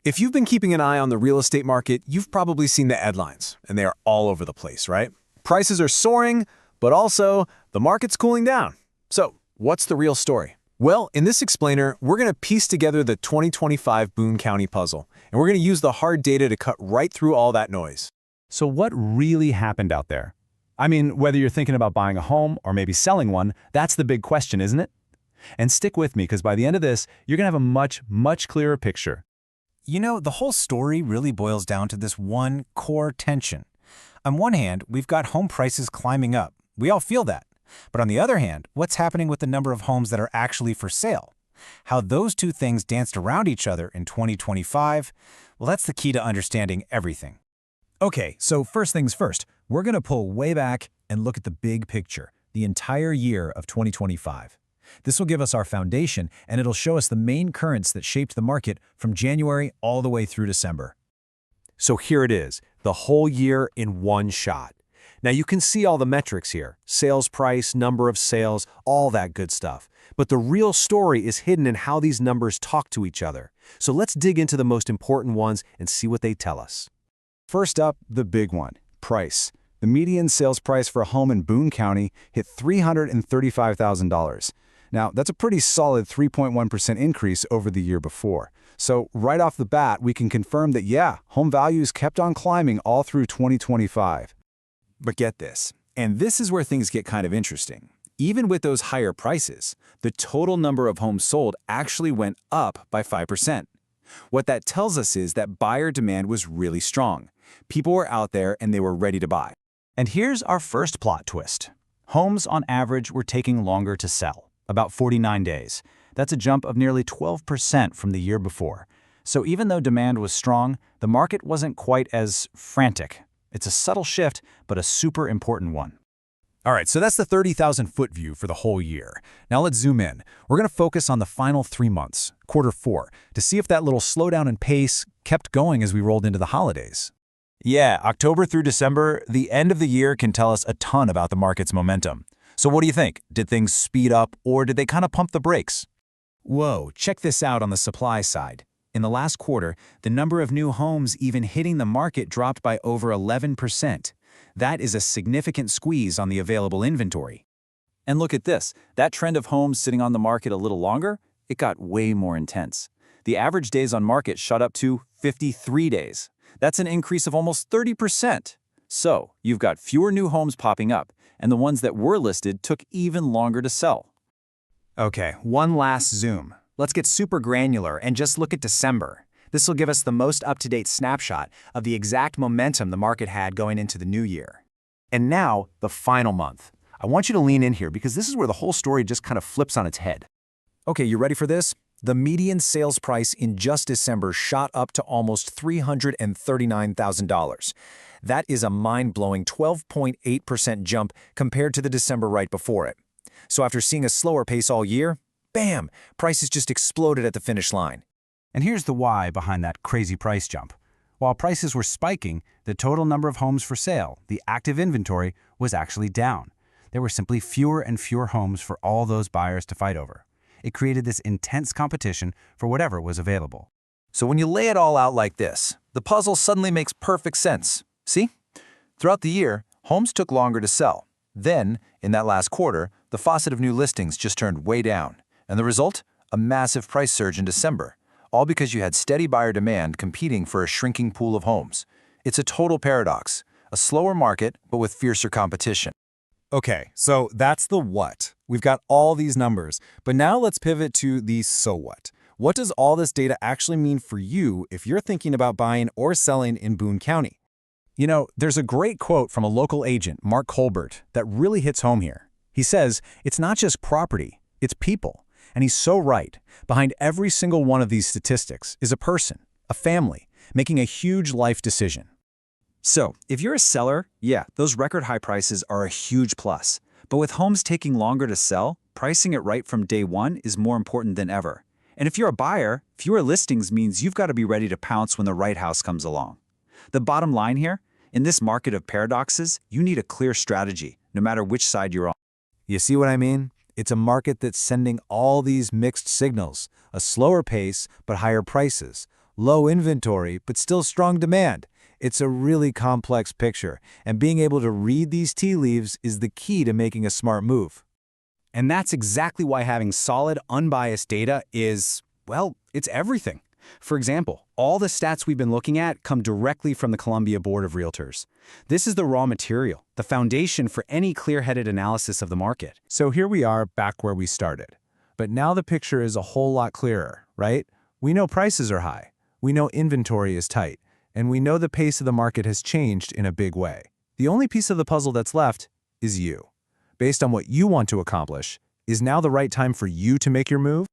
If you've been keeping an eye on the real estate market, you've probably seen the headlines, and they are all over the place, right? Prices are soaring, but also the market's cooling down. So, what's the real story? Well, in this explainer, we're going to piece together the 2025 Boone County puzzle, and we're going to use the hard data to cut right through all that noise. So what really happened out there? I mean, whether you're thinking about buying a home or maybe selling one, that's the big question, isn't it? And stick with me, because by the end of this, you're going to have a much clearer picture. You know, the whole story really boils down to this one core tension. On one hand, we've got home prices climbing up. We all feel that. But on the other hand, what's happening with the number of homes that are actually for sale? How those two things danced around each other in 2025? Well, that's the key to understanding everything. Okay, so first things first, we're going to pull way back and look at the big picture, the entire year of 2025. This will give us our foundation, and it'll show us the main currents that shaped the market from January all the way through December. So here it is, the whole year in one shot. Now you can see all the metrics here, sales price, number of sales, all that good stuff. But the real story is hidden in how these numbers talk to each other. So let's dig into the most important ones and see what they tell us. First up, the big one, price. The median sales price for a home in Boone County hit $335,000. Now, that's a pretty solid 3.1% increase over the year before. So right off the bat, we can confirm that, yeah, home values kept on climbing all through 2025. But get this, and this is where things get kind of interesting. Even with those higher prices, the total number of homes sold actually went up by 5%. What that tells us is that buyer demand was really strong. People were out there and they were ready to buy. And here's our first plot twist. Homes on average were taking longer to sell, about 49 days. That's a jump of nearly 12% from the year before. So even though demand was strong, the market wasn't quite as frantic. It's a subtle shift, but a super important one. All right, so that's the 30,000-foot view for the whole year. Now let's zoom in. We're going to focus on the final 3 months, quarter 4, to see if that little slowdown in pace kept going as we rolled into the holidays. Yeah, October through December, the end of the year can tell us a ton about the market's momentum. So what do you think? Did things speed up, or did they kind of pump the brakes? Whoa, check this out on the supply side. In the last quarter, the number of new homes even hitting the market dropped by over 11%. That is a significant squeeze on the available inventory. And look at this. That trend of homes sitting on the market a little longer, it got way more intense. The average days on market shot up to 53 days. That's an increase of almost 30%. So, you've got fewer new homes popping up, and the ones that were listed took even longer to sell. Okay, one last zoom. Let's get super granular and just look at December. This will give us the most up-to-date snapshot of the exact momentum the market had going into the new year. And now, the final month. I want you to lean in here because this is where the whole story just kind of flips on its head. Okay, you ready for this? The median sales price in just December shot up to almost $339,000. That is a mind-blowing 12.8% jump compared to the December right before it. So after seeing a slower pace all year, bam, prices just exploded at the finish line. And here's the why behind that crazy price jump. While prices were spiking, the total number of homes for sale, the active inventory, was actually down. There were simply fewer and fewer homes for all those buyers to fight over. It created this intense competition for whatever was available. So when you lay it all out like this, the puzzle suddenly makes perfect sense. See? Throughout the year, homes took longer to sell. Then, in that last quarter, the faucet of new listings just turned way down. And the result? A massive price surge in December. All because you had steady buyer demand competing for a shrinking pool of homes. It's a total paradox. A slower market, but with fiercer competition. Okay, so that's the what. We've got all these numbers, but now let's pivot to the so what. What does all this data actually mean for you if you're thinking about buying or selling in Boone County? You know, there's a great quote from a local agent, Mark Colbert, that really hits home here. He says, "It's not just property, it's people." And he's so right. Behind every single one of these statistics is a person, a family, making a huge life decision. So, if you're a seller, yeah, those record high prices are a huge plus. But with homes taking longer to sell, pricing it right from day one is more important than ever. And if you're a buyer, fewer listings means you've got to be ready to pounce when the right house comes along. The bottom line here, in this market of paradoxes, you need a clear strategy, no matter which side you're on. You see what I mean? It's a market that's sending all these mixed signals, a slower pace but higher prices, low inventory, but still strong demand. It's a really complex picture, and being able to read these tea leaves is the key to making a smart move. And that's exactly why having solid, unbiased data is, well, it's everything. For example, all the stats we've been looking at come directly from the Columbia Board of Realtors. This is the raw material, the foundation for any clear-headed analysis of the market. So here we are back where we started. But now the picture is a whole lot clearer, right? We know prices are high, we know inventory is tight, and we know the pace of the market has changed in a big way. The only piece of the puzzle that's left is you. Based on what you want to accomplish, is now the right time for you to make your move?